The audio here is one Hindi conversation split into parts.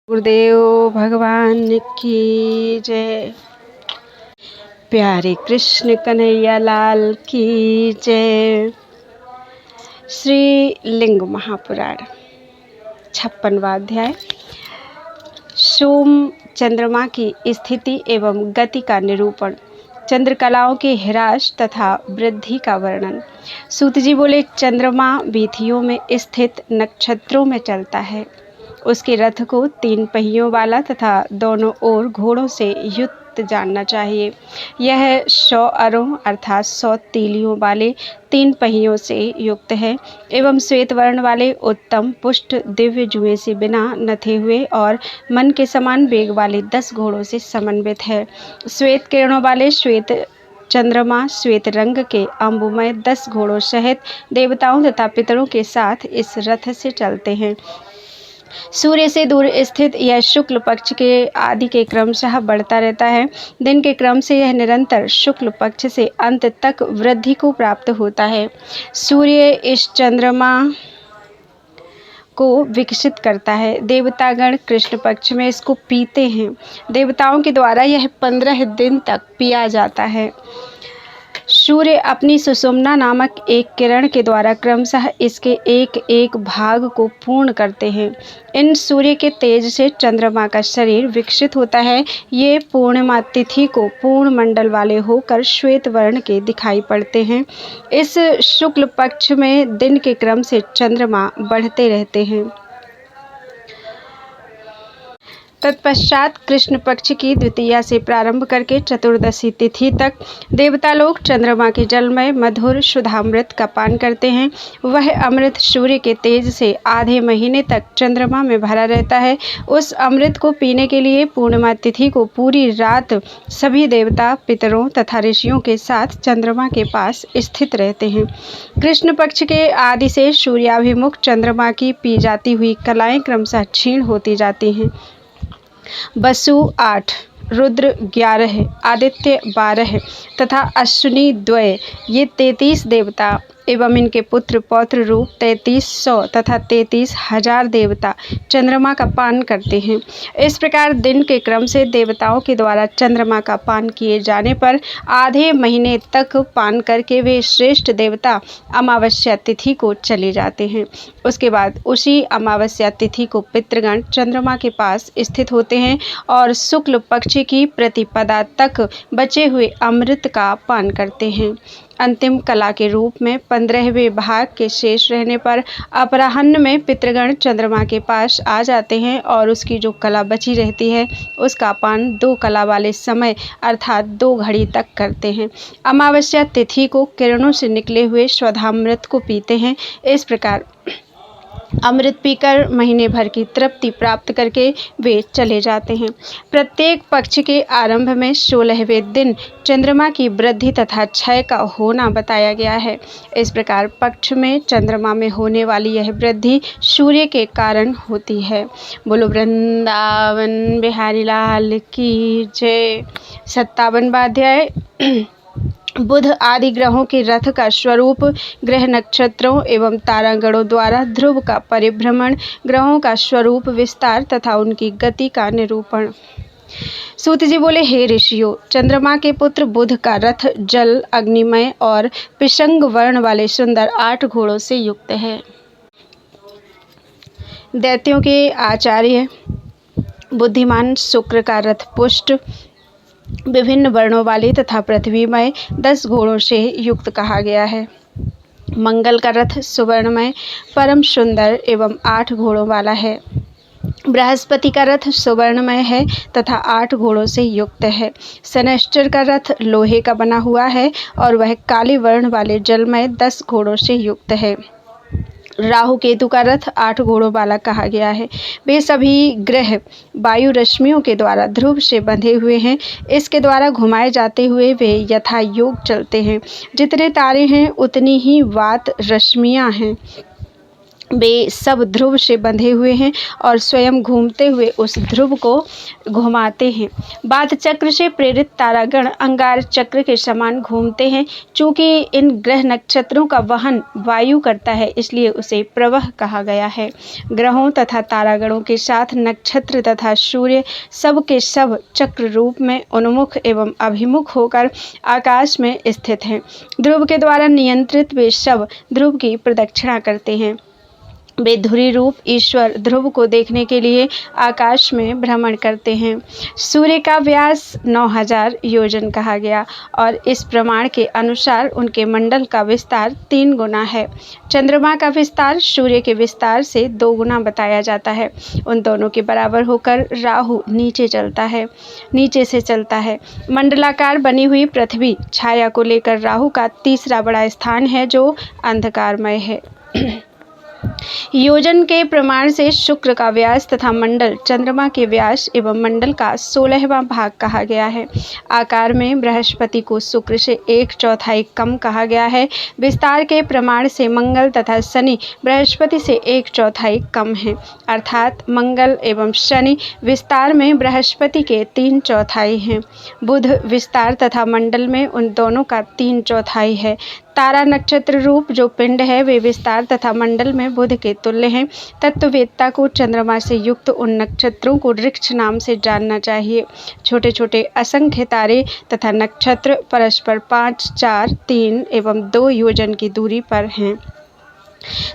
गुरुदेव भगवान की जय। प्यारे कृष्ण कन्हैया लाल की जय। श्री लिंग महापुराण 56वां अध्याय। सोम चंद्रमा की स्थिति एवं गति का निरूपण, चंद्रकलाओं के ह्रास तथा वृद्धि का वर्णन। सूत जी बोले, चंद्रमा वीथियों में स्थित नक्षत्रों में चलता है। उसके रथ को 3 पहियों वाला तथा दोनों ओर घोड़ों से युक्त जानना चाहिए। यह 100 अरों अर्थात 100 तीलियों वाले 3 पहियों से युक्त है एवं श्वेत वर्ण वाले उत्तम पुष्ट दिव्य जुए से बिना नथे हुए और मन के समान वेग वाले 10 घोड़ों से समन्वित है। श्वेत किरणों वाले श्वेत चंद्रमा श्वेत रंग के अंबुमय 10 घोड़ों सहित देवताओं तथा पितरों के साथ इस रथ से चलते हैं। सूर्य से दूर स्थित यह शुक्ल पक्ष के आदि के क्रमशः बढ़ता रहता है। दिन के क्रम से यह निरंतर शुक्ल पक्ष से अंत तक वृद्धि को प्राप्त होता है। सूर्य इस चंद्रमा को विकसित करता है। देवतागण कृष्ण पक्ष में इसको पीते हैं। देवताओं के द्वारा यह 15 दिन तक पिया जाता है। सूर्य अपनी सुषुम्ना नामक एक किरण के द्वारा क्रमशः इसके एक एक भाग को पूर्ण करते हैं। इन सूर्य के तेज से चंद्रमा का शरीर विकसित होता है। ये पूर्णिमा तिथि को पूर्ण मंडल वाले होकर श्वेत वर्ण के दिखाई पड़ते हैं। इस शुक्ल पक्ष में दिन के क्रम से चंद्रमा बढ़ते रहते हैं। तत्पश्चात कृष्ण पक्ष की द्वितीया से प्रारंभ करके चतुर्दशी तिथि तक देवता लोग चंद्रमा के जल में मधुर शुद्धामृत का पान करते हैं। वह अमृत सूर्य के तेज से आधे महीने तक चंद्रमा में भरा रहता है। उस अमृत को पीने के लिए पूर्णिमा तिथि को पूरी रात सभी देवता पितरों तथा ऋषियों के साथ चंद्रमा के पास स्थित रहते हैं। कृष्ण पक्ष के आदि से सूर्याभिमुख चंद्रमा की पी जाती हुई कलाएं क्रमशः क्षीण होती जाती हैं। वसु 8, रुद्र 11, आदित्य 12 तथा अश्विनी 2 ये 33 देवता एवं इनके पुत्र पौत्र रूप 3300 तथा 33,000 देवता चंद्रमा का पान करते हैं। इस प्रकार दिन के क्रम से देवताओं के द्वारा चंद्रमा का पान किए जाने पर आधे महीने तक पान करके वे श्रेष्ठ देवता अमावस्या तिथि को चले जाते हैं। उसके बाद उसी अमावस्या तिथि को पितृगण चंद्रमा के पास स्थित होते हैं और शुक्ल पक्ष की प्रतिपदा तक बचे हुए अमृत का पान करते हैं। अंतिम कला के रूप में 15वें भाग के शेष रहने पर अपराह्न में पितृगण चंद्रमा के पास आ जाते हैं और उसकी जो कला बची रहती है उसका पान 2 कला वाले समय अर्थात 2 घड़ी तक करते हैं। अमावस्या तिथि को किरणों से निकले हुए स्वधामृत को पीते हैं। इस प्रकार अमृत पीकर महीने भर की तृप्ति प्राप्त करके वे चले जाते हैं। प्रत्येक पक्ष के आरंभ में 16वें दिन चंद्रमा की वृद्धि तथा क्षय का होना बताया गया है। इस प्रकार पक्ष में चंद्रमा में होने वाली यह वृद्धि सूर्य के कारण होती है। बोलो वृंदावन बिहारी लाल की जय। 57वां अध्याय। बुध आदि ग्रहों के रथ का स्वरूप, ग्रह नक्षत्रों एवं तारागणों द्वारा ध्रुव का परिभ्रमण, ग्रहों का स्वरूप विस्तार तथा उनकी गति का निरूपण। सूत जी बोले, हे ऋषियों, चंद्रमा के पुत्र बुध का रथ जल, अग्निमय और पिशंग वर्ण वाले सुंदर 8 घोड़ों से युक्त है। दैत्यों के आचार्य बुद्धिमान शुक्र का रथ पुष्ट, विभिन्न वर्णों वाले तथा पृथ्वीमय 10 घोड़ों से युक्त कहा गया है। मंगल का रथ सुवर्णमय परम सुंदर एवं 8 घोड़ों वाला है। बृहस्पति का रथ सुवर्णमय है तथा 8 घोड़ों से युक्त है। शनैश्चर का रथ लोहे का बना हुआ है और वह काले वर्ण वाले जलमय 10 घोड़ों से युक्त है। राहु केतु का रथ 8 घोड़ों वाला कहा गया है। वे सभी ग्रह वायु रश्मियों के द्वारा ध्रुव से बंधे हुए हैं। इसके द्वारा घुमाए जाते हुए वे यथा योग चलते हैं। जितने तारे हैं उतनी ही वात रश्मियां हैं। वे सब ध्रुव से बंधे हुए हैं और स्वयं घूमते हुए उस ध्रुव को घुमाते हैं। बात चक्र से प्रेरित तारागण अंगार चक्र के समान घूमते हैं। चूंकि इन ग्रह नक्षत्रों का वहन वायु करता है, इसलिए उसे प्रवाह कहा गया है। ग्रहों तथा तारागणों के साथ नक्षत्र तथा सूर्य सब के सब चक्र रूप में उन्मुख एवं अभिमुख होकर आकाश में स्थित हैं। ध्रुव के द्वारा नियंत्रित वे सब ध्रुव की प्रदक्षिणा करते हैं। वे धुरी रूप ईश्वर ध्रुव को देखने के लिए आकाश में भ्रमण करते हैं। सूर्य का व्यास 9000 योजन कहा गया और इस प्रमाण के अनुसार उनके मंडल का विस्तार 3 गुना है। चंद्रमा का विस्तार सूर्य के विस्तार से 2 गुना बताया जाता है। उन दोनों के बराबर होकर राहु नीचे से चलता है। मंडलाकार बनी हुई पृथ्वी छाया को लेकर राहु का तीसरा बड़ा स्थान है, जो अंधकारमय है। योजन के प्रमाण से शुक्र का व्यास तथा मंडल चंद्रमा के व्यास एवं मंडल का 16वां भाग कहा गया है। आकार में बृहस्पति को शुक्र से 1/4 कम कहा गया है। विस्तार के प्रमाण से मंगल तथा शनि बृहस्पति से 1/4 कम है, अर्थात मंगल एवं शनि विस्तार में बृहस्पति के 3/4 हैं। बुध विस्तार तथा मंडल में उन दोनों का 3/4 है। तारा नक्षत्र रूप जो पिंड है, वे विस्तार तथा मंडल में बुध के तुल्य हैं। तत्ववेत्ता को चंद्रमा से युक्त उन नक्षत्रों को ऋक्ष नाम से जानना चाहिए। छोटे छोटे असंख्य तारे तथा नक्षत्र परस्पर 5, 4, 3 एवं 2 योजन की दूरी पर हैं।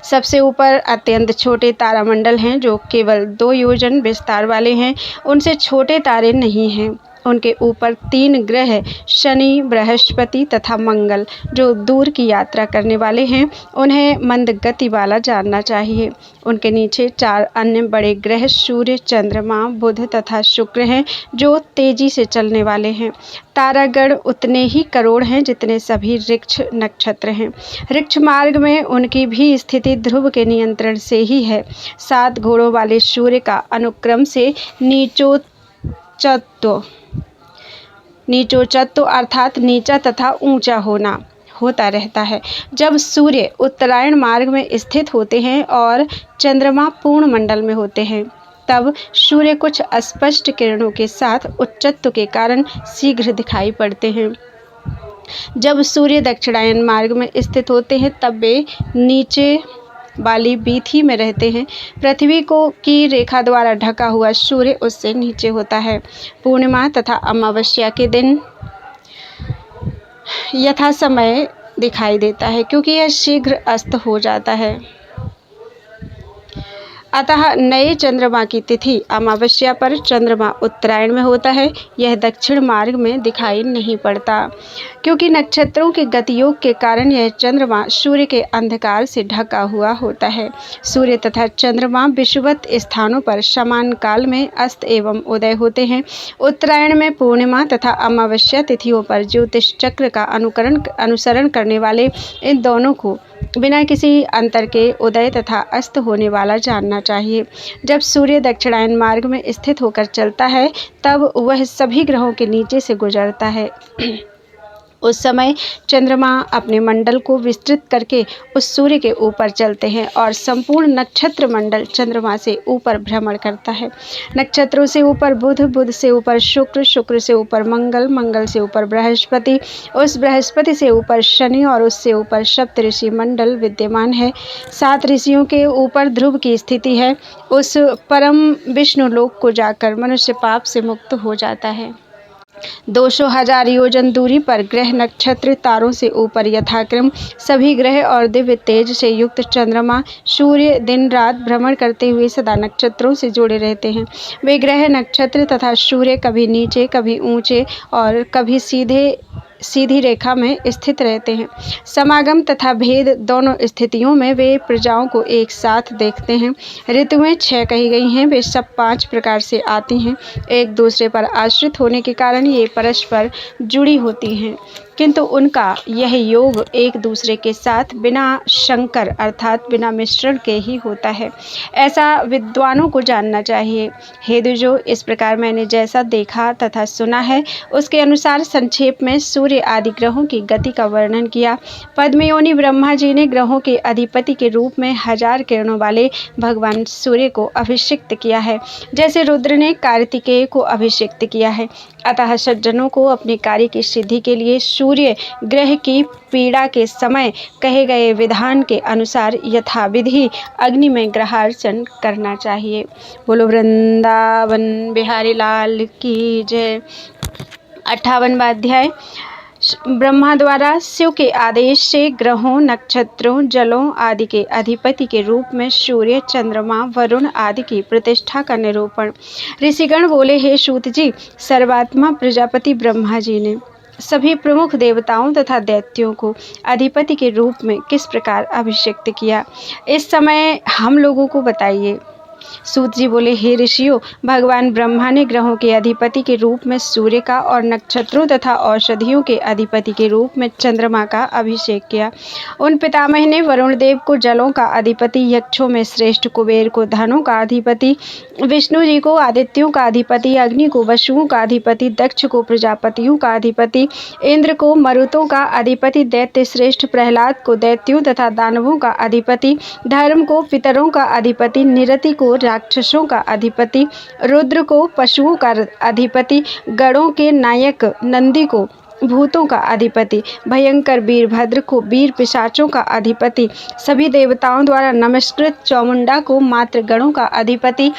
सबसे ऊपर अत्यंत छोटे तारामंडल हैं, जो केवल 2 योजन विस्तार वाले हैं। उनसे छोटे तारे नहीं हैं। उनके ऊपर 3 ग्रह शनि, बृहस्पति तथा मंगल जो दूर की यात्रा करने वाले हैं, उन्हें मंद गति वाला जानना चाहिए। उनके नीचे 4 अन्य बड़े ग्रह सूर्य, चंद्रमा, बुध तथा शुक्र हैं, जो तेजी से चलने वाले हैं। तारागण उतने ही करोड़ हैं जितने सभी ऋक्ष नक्षत्र हैं। ऋक्ष मार्ग में उनकी भी स्थिति ध्रुव के नियंत्रण से ही है। 7 घोड़ों वाले सूर्य का अनुक्रम से नीचोचत्व अर्थात नीचा तथा ऊंचा होता रहता है। जब सूर्य उत्तरायण मार्ग में स्थित होते हैं और चंद्रमा पूर्ण मंडल में होते हैं, तब सूर्य कुछ अस्पष्ट किरणों के साथ उच्चत्व के कारण शीघ्र दिखाई पड़ते हैं। जब सूर्य दक्षिणायन मार्ग में स्थित होते हैं, तब वे नीचे वाली बीथी में रहते हैं। पृथ्वी की रेखा द्वारा ढका हुआ सूर्य उससे नीचे होता है। पूर्णिमा तथा अमावस्या के दिन यथा समय दिखाई देता है, क्योंकि यह शीघ्र अस्त हो जाता है। अतः नए चंद्रमा की तिथि अमावस्या पर चंद्रमा उत्तरायण में होता है। यह दक्षिण मार्ग में दिखाई नहीं पड़ता, क्योंकि नक्षत्रों के गतियोग के कारण यह चंद्रमा सूर्य के अंधकार से ढका हुआ होता है। सूर्य तथा चंद्रमा विषुवत स्थानों पर समान काल में अस्त एवं उदय होते हैं। उत्तरायण में पूर्णिमा तथा अमावस्या तिथियों पर ज्योतिष चक्र का अनुसरण करने वाले इन दोनों को बिना किसी अंतर के उदय तथा अस्त होने वाला जानना चाहिए। जब सूर्य दक्षिणायन मार्ग में स्थित होकर चलता है, तब वह सभी ग्रहों के नीचे से गुजरता है। उस समय चंद्रमा अपने मंडल को विस्तृत करके उस सूर्य के ऊपर चलते हैं और संपूर्ण नक्षत्र मंडल चंद्रमा से ऊपर भ्रमण करता है। नक्षत्रों से ऊपर बुध, बुध से ऊपर शुक्र, शुक्र से ऊपर मंगल, मंगल से ऊपर बृहस्पति, उस बृहस्पति से ऊपर शनि और उससे ऊपर सप्तऋषि मंडल विद्यमान है। 7 ऋषियों के ऊपर ध्रुव की स्थिति है। उस परम विष्णु लोक को जाकर मनुष्य पाप से मुक्त हो जाता है। 200,000 योजन दूरी पर ग्रह नक्षत्र तारों से ऊपर यथाक्रम सभी ग्रह और दिव्य तेज से युक्त चंद्रमा, सूर्य दिन रात भ्रमण करते हुए सदा नक्षत्रों से जुड़े रहते हैं। वे ग्रह नक्षत्र तथा सूर्य कभी नीचे, कभी ऊंचे और कभी सीधी रेखा में स्थित रहते हैं। समागम तथा भेद दोनों स्थितियों में वे प्रजाओं को एक साथ देखते हैं। ऋतुएं 6 कही गई हैं। वे सब 5 प्रकार से आती हैं। एक दूसरे पर आश्रित होने के कारण ये परस्पर जुड़ी होती हैं। किंतु उनका यह योग एक दूसरे के साथ बिना संकर अर्थात बिना मिश्रण के ही होता है। ऐसा विद्वानों को जानना चाहिए। हे द्विजो, इस प्रकार मैंने जैसा देखा तथा सुना है उसके अनुसार संक्षेप में सूर्य आदि ग्रहों की गति का वर्णन किया। पद्मयोनि ब्रह्मा जी ने ग्रहों के अधिपति के रूप में 1000 किरणों वाले भगवान सूर्य को अभिषिक्त किया है, जैसे रुद्र ने कार्तिकेय को अभिषिक्त किया है। अतः सज्जनों को अपने कार्य की सिद्धि के लिए सूर्य ग्रह की पीड़ा के समय कहे गए विधान के अनुसार यथाविधि अग्नि में ग्रहार्चन करना चाहिए। बोलो वृंदावन बिहारी लाल की जय। 58वां अध्याय। ब्रह्मा द्वारा शिव के आदेश से ग्रहों, नक्षत्रों, जलों आदि के अधिपति के रूप में सूर्य, चंद्रमा, वरुण आदि की प्रतिष्ठा का निरूपण। ऋषिगण बोले, हे सूत जी, सर्वात्मा प्रजापति ब्रह्मा जी ने सभी प्रमुख देवताओं तथा दैत्यों को अधिपति के रूप में किस प्रकार अभिषिक्त किया, इस समय हम लोगों को बताइए। सूत जी बोले, हे ऋषियों, भगवान ब्रह्मा ने ग्रहों के अधिपति के रूप में सूर्य का और नक्षत्रों तथा औषधियों के अधिपति के रूप में चंद्रमा का अभिषेक किया। उन पितामह ने वरुण देव को जलों का अधिपति, यक्षों में श्रेष्ठ कुबेर को धनों का अधिपति, विष्णु जी को आदित्यों का अधिपति, अग्नि को वसुओं का अधिपति, दक्ष को प्रजापतियों का अधिपति, इंद्र को मरुतों का अधिपति, दैत्य श्रेष्ठ प्रहलाद को दैत्यों तथा दानवों का अधिपति, धर्म को पितरों का अधिपति, निरति को राक्षसों का अधिपति, रुद्र को पशुओं का अधिपति, गणों के नायक नंदी को भूतों का अधिपति, भयंकर वीरभद्र को वीर पिशाचों का अधिपति, सभी देवताओं द्वारा नमस्कृत चामुंडा को मात्र गणों का अधिपति,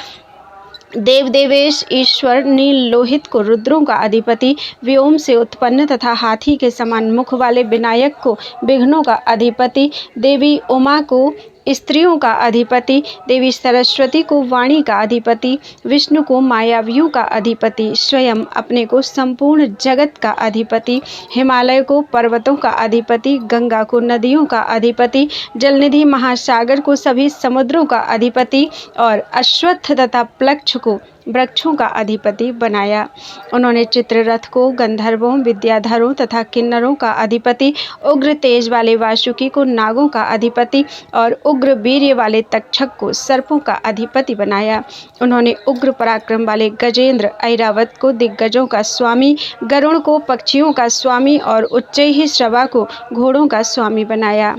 देव देवेश ईश्वर नील लोहित को रुद्रों का अधिपति, व्योम से उत्पन्न तथा हाथी के समान मुख वाले विनायक को विघ्नों का अधिपति, देवी उमा को स्त्रियों का अधिपति, देवी सरस्वती को वाणी का अधिपति, विष्णु को मायावियों का अधिपति, स्वयं अपने को संपूर्ण जगत का अधिपति, हिमालय को पर्वतों का अधिपति, गंगा को नदियों का अधिपति, जलनिधि महासागर को सभी समुद्रों का अधिपति और अश्वत्थ तथा प्लक्ष को वृक्षों का अधिपति बनाया। उन्होंने चित्ररथ को गंधर्वों, विद्याधरों तथा किन्नरों का अधिपति, उग्र तेज वाले वासुकी को नागों का अधिपति और उग्र वीर्य वाले तक्षक को सर्पों का अधिपति बनाया। उन्होंने उग्र पराक्रम वाले गजेंद्र ऐरावत को दिग्गजों का स्वामी, गरुण को पक्षियों का स्वामी और उच्चैः श्रवा को घोड़ों का स्वामी बनाया।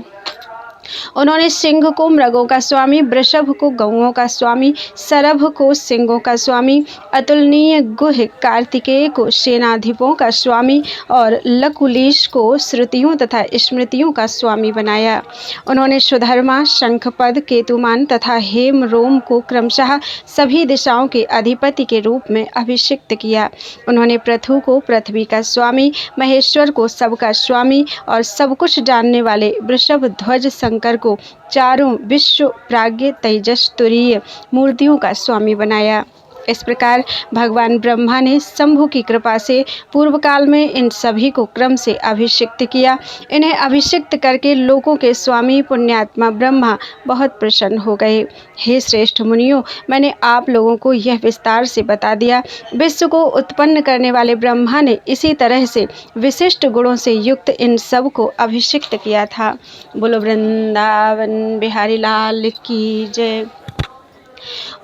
उन्होंने सिंह को मृगों का स्वामी, वृषभ को गौओं का स्वामी, सरभ को सिंहों का स्वामी, अतुलनीय गुह कार्तिकेय को सेनाधिपों का स्वामी और लकुलीश को श्रुतियों तथा स्मृतियों का स्वामी बनाया। उन्होंने सुधर्मा, शंखपद, केतुमान तथा हेम रोम को क्रमशः सभी दिशाओं के अधिपति के रूप में अभिषिक्त किया। उन्होंने पृथु को पृथ्वी का स्वामी, महेश्वर को सबका स्वामी और सब कुछ जानने वाले वृषभ ध्वज शंकर को चारों विश्व प्राज्ञ तेजस तुरीय मूर्तियों का स्वामी बनाया। इस प्रकार भगवान ब्रह्मा ने शंभु की कृपा से पूर्व काल में इन सभी को क्रम से अभिषिक्त किया। इन्हें अभिषिक्त करके लोकों के स्वामी पुण्यात्मा ब्रह्मा बहुत प्रसन्न हो गए। हे श्रेष्ठ मुनियों, मैंने आप लोगों को यह विस्तार से बता दिया। विश्व को उत्पन्न करने वाले ब्रह्मा ने इसी तरह से विशिष्ट गुणों से युक्त इन सब को अभिषिक्त किया था। बोलो वृंदावन बिहारी लाल की जय।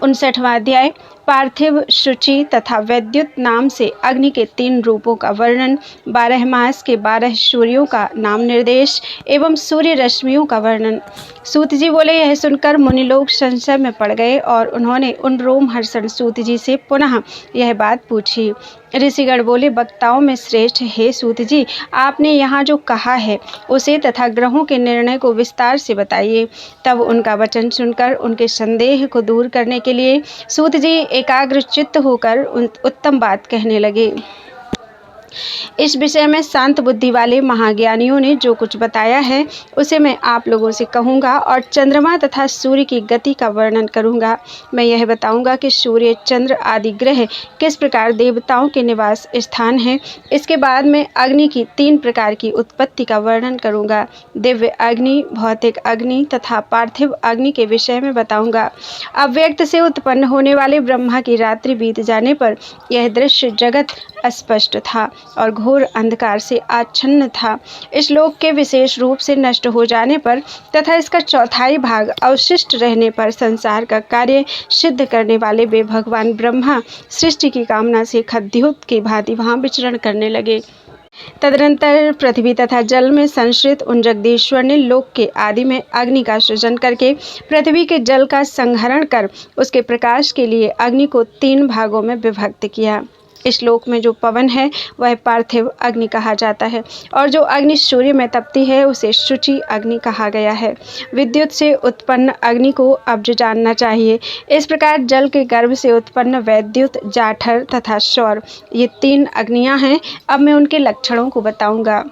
59वां अध्याय। पार्थिव, शुचि तथा वैद्युत नाम से अग्नि के 3 रूपों का वर्णन, 12 मास के 12 सूर्यों का नाम निर्देश एवं सूर्य रश्मियों का वर्णन। सूत जी बोले, यह सुनकर मुनि लोग संशय में पड़ गए और उन्होंने उन रोमहर्षण सूत जी से पुनः यह बात पूछी। ऋषिगण बोले, वक्ताओं में श्रेष्ठ हे सूत जी, आपने यहाँ जो कहा है उसे तथा ग्रहों के निर्णय को विस्तार से बताइए। तब उनका वचन सुनकर उनके संदेह को दूर करने के लिए सूत जी एकाग्र चित्त होकर उत्तम बात कहने लगे। इस विषय में शांत बुद्धि वाले महाज्ञानियों ने जो कुछ बताया है उसे मैं आप लोगों से कहूँगा और चंद्रमा तथा सूर्य की गति का वर्णन करूँगा। मैं यह बताऊँगा कि सूर्य, चंद्र आदि ग्रह किस प्रकार देवताओं के निवास स्थान हैं। इसके बाद मैं अग्नि की 3 प्रकार की उत्पत्ति का वर्णन करूँगा। दिव्य अग्नि, भौतिक अग्नि तथा पार्थिव अग्नि के विषय में बताऊँगा। अव्यक्त से उत्पन्न होने वाले ब्रह्मा की रात्रि बीत जाने पर यह दृश्य जगत अस्पष्ट था। और घोर अंधकार से आच्छन्न था। इस लोक के विशेष रूप से नष्ट हो जाने पर तथा इसका चौथाई भाग अवशिष्ट रहने पर संसार का कार्य सिद्ध करने वाले वे भगवान ब्रह्मा सृष्टि की कामना से खद्योत की भांति वहाँ विचरण करने लगे। तदनंतर पृथ्वी तथा जल में संश्रित उन जगदीश्वर ने लोक के आदि में अग्नि का सृजन करके पृथ्वी के जल का संहरण कर उसके प्रकाश के लिए अग्नि को 3 भागों में विभक्त किया। इस लोक में जो पवन है वह पार्थिव अग्नि कहा जाता है और जो अग्नि सूर्य में तपती है उसे शुचि अग्नि कहा गया है। विद्युत से उत्पन्न अग्नि को अब्ज जानना चाहिए। इस प्रकार जल के गर्भ से उत्पन्न वैद्युत, जाठर तथा सौर, ये 3 अग्नियां हैं। अब मैं उनके लक्षणों को बताऊंगा।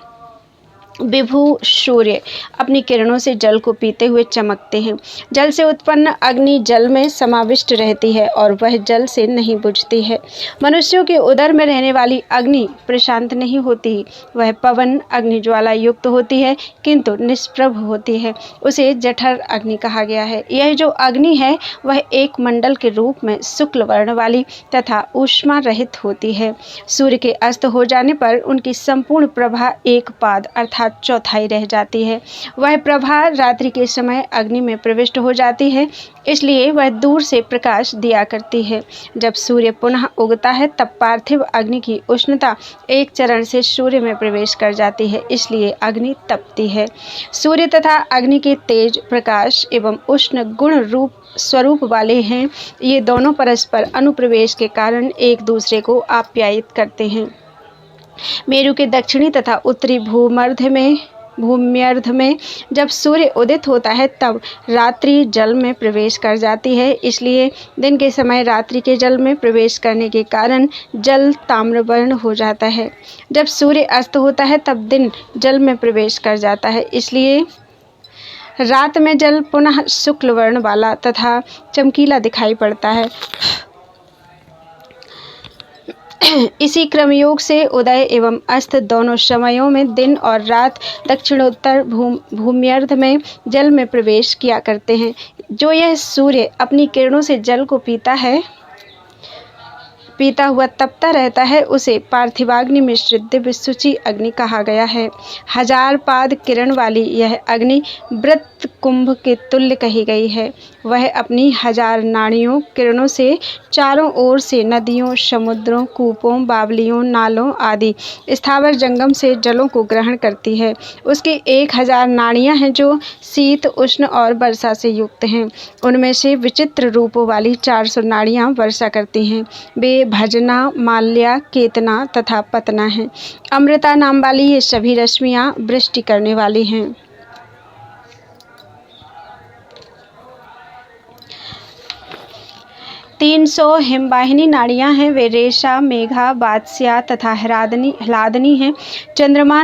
विभु सूर्य अपनी किरणों से जल को पीते हुए चमकते हैं। जल से उत्पन्न अग्नि जल में समाविष्ट रहती है और वह जल से नहीं बुझती है। मनुष्यों के उदर में रहने वाली अग्नि प्रशांत नहीं होती, वह पवन अग्नि ज्वाला युक्त होती है किंतु निष्प्रभ होती है। उसे जठर अग्नि कहा गया है। यह जो अग्नि है वह एक मंडल के रूप में शुक्ल वर्ण वाली तथा ऊष्मा रहित होती है। सूर्य के अस्त हो जाने पर उनकी संपूर्ण प्रभा एक पाद अर्थात चौथाई रह जाती है। वह प्रभा रात्रि के समय अग्नि में प्रविष्ट हो जाती है, इसलिए वह दूर से प्रकाश दिया करती है। जब सूर्य पुनः उगता है तब पार्थिव अग्नि की उष्णता एक चरण से सूर्य में प्रवेश कर जाती है, इसलिए अग्नि तपती है। सूर्य तथा अग्नि के तेज, प्रकाश एवं उष्ण गुण रूप स्वरूप वाले हैं। ये दोनों परस्पर अनुप्रवेश के कारण एक दूसरे को आप्यायित करते हैं। मेरु के दक्षिणी तथा उत्तरी भूमध्यर्ध में जब सूर्य उदित होता है तब रात्रि जल में प्रवेश कर जाती है, इसलिए दिन के समय रात्रि के जल में प्रवेश करने के कारण जल ताम्रवर्ण हो जाता है। जब सूर्य अस्त होता है तब दिन जल में प्रवेश कर जाता है, इसलिए रात में जल पुनः शुक्ल वर्ण वाला तथा चमकीला दिखाई पड़ता है। इसी क्रमयोग से उदय एवं अस्त दोनों समयों में दिन और रात दक्षिणोत्तर भूमध्यर्ध में जल में प्रवेश किया करते हैं। जो यह सूर्य अपनी किरणों से जल को पीता हुआ तपता रहता है उसे पार्थिवाग्नि मिश्रित दिव्य शुचि अग्नि कहा गया है। 1000 पाद किरण वाली यह अग्नि वृत्त कुंभ के तुल्य कही गई है। वह अपनी 1000 नाड़ियों किरणों से चारों ओर से नदियों, समुद्रों, कूपों, बावलियों, नालों आदि स्थावर जंगम से जलों को ग्रहण करती है। उसकी 1000 नाड़ियां हैं जो शीत, उष्ण और वर्षा से युक्त हैं। उनमें से विचित्र रूपों वाली 400 नाड़ियां वर्षा करती हैं। वे भजना, माल्या, केतना तथा पतना हैं। अमृता नाम वाली ये सभी रश्मियां वृष्टि करने वाली हैं। 300 हिमवाहिनी नाड़ियां हैं। वे रेशा, मेघा, वात्स्या तथा ह्लादनी हैं। चंद्रभा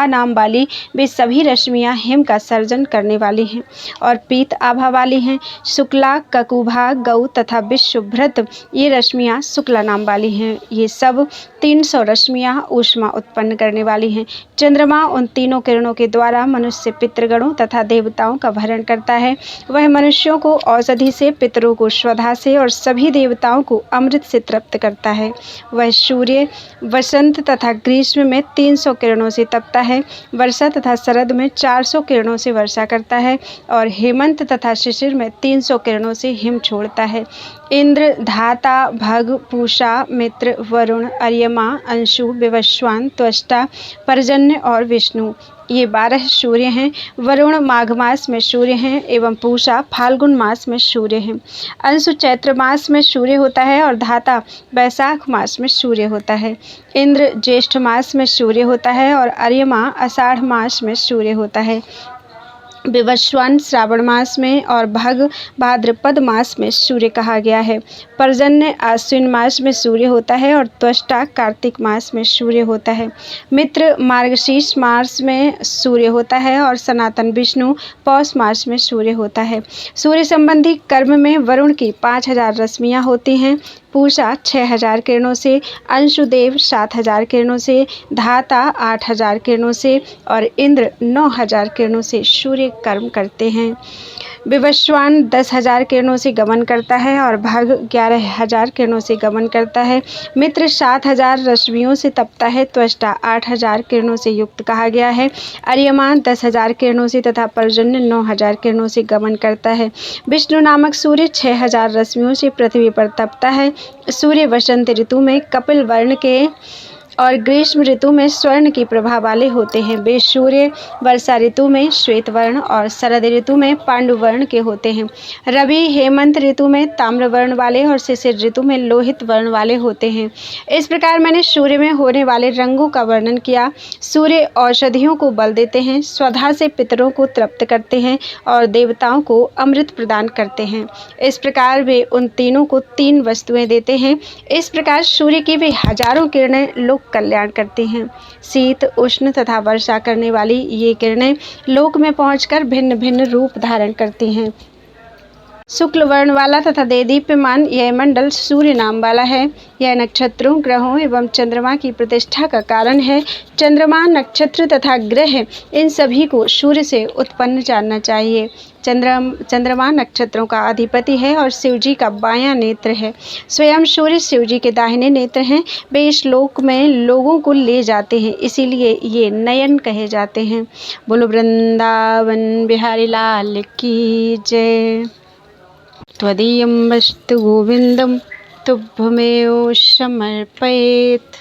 नाम वाली वे सभी रश्मियां हिम का सर्जन करने वाली हैं और पीत आभा वाली हैं। शुक्ला, ककुभा, गौ तथा विश्वभृत ये रश्मियां शुक्ला नाम वाली हैं। ये सब 300 रश्मियां ऊष्मा उत्पन्न करने वाली हैं। चंद्रमा उन तीनों किरणों के द्वारा मनुष्य, पितृगणों तथा देवताओं का भरण करता है। वह मनुष्यों को औषधि से, पितरों को श्रद्धा से और सभी देवताओं को अमृत से तृप्त करता है। वह सूर्य वसंत तथा ग्रीष्म में 300 किरणों से तपता है। वर्षा तथा शरद में 400 किरणों से वर्षा करता है और हेमंत तथा शिशिर में 300 किरणों से हिम छोड़ता है। इंद्र, धाता, भग, पूषा, मित्र, वरुण, अर्यमा, अंशु, विवस्वान, त्वष्टा, पर्जन्य और विष्णु ये 12 सूर्य हैं। वरुण माघ मास में सूर्य हैं एवं पूषा फाल्गुन मास में सूर्य हैं। अंशु चैत्र मास में सूर्य होता है और धाता वैशाख मास में सूर्य होता है। इंद्र ज्येष्ठ मास में सूर्य होता है और अर्यमा आषाढ़ मास में सूर्य होता है। विवस्वान श्रावण मास में और भग भाद्रपद मास में सूर्य कहा गया है। पर्जन्य आश्विन मास में सूर्य होता है और त्वष्टा कार्तिक मास में सूर्य होता है। मित्र मार्गशीर्ष मास में सूर्य होता है और सनातन विष्णु पौष मास में सूर्य होता है। सूर्य संबंधी कर्म में वरुण की 5000 रश्मियां होती हैं। पूषा 6000 किरणों से, अंशुदेव 7000 किरणों से, धाता 8000 किरणों से और इंद्र 9000 किरणों से सूर्य कर्म करते हैं। विवस्वान 10,000 किरणों से गमन करता है और भग 11,000 किरणों से गमन करता है। मित्र 7,000 रश्मियों से तपता है। त्वष्टा 8,000 किरणों से युक्त कहा गया है। अर्यमान 10,000 किरणों से तथा पर्जन्य 9,000 किरणों से गमन करता है। विष्णु नामक सूर्य 6,000 रश्मियों से पृथ्वी पर तपता है। सूर्य वसंत ऋतु में कपिल वर्ण के और ग्रीष्म ऋतु में स्वर्ण की प्रभा वाले होते हैं। वे सूर्य वर्षा ऋतु में श्वेत वर्ण और शरद ऋतु में पांडु वर्ण के होते हैं। रवि हेमंत ऋतु में ताम्र वर्ण वाले और शिशिर ऋतु में लोहित वर्ण वाले होते हैं। इस प्रकार मैंने सूर्य में होने वाले रंगों का वर्णन किया। सूर्य औषधियों को बल देते हैं, स्वधा से पितरों को तृप्त करते हैं और देवताओं को अमृत प्रदान करते हैं। इस प्रकार वे उन तीनों को 3 वस्तुएं देते हैं। इस प्रकार सूर्य की वे हजारों किरणें लोक कल्याण करती हैं। शीत, उष्ण तथा वर्षा करने वाली ये किरणें लोक में पहुंचकर भिन्न भिन्न रूप धारण करती हैं। शुक्ल वर्ण वाला तथा देदीप्यमान यह मंडल सूर्य नाम वाला है। यह नक्षत्रों, ग्रहों एवं चंद्रमा की प्रतिष्ठा का कारण है। चंद्रमा, नक्षत्र तथा ग्रह इन सभी को सूर्य से उत्पन्न जानना चाहिए। चंद्रमा नक्षत्रों का अधिपति है और शिवजी का बायां नेत्र है। स्वयं सूर्य शिवजी के दाहिने नेत्र हैं। वे इस लोक में लोगों को ले जाते हैं, इसीलिए ये नयन कहे जाते हैं। बोलो वृंदावन बिहारी लाल की जय। त्वदीयं वस्तु गोविंदं तुभ्यमेव समर्पयेत्।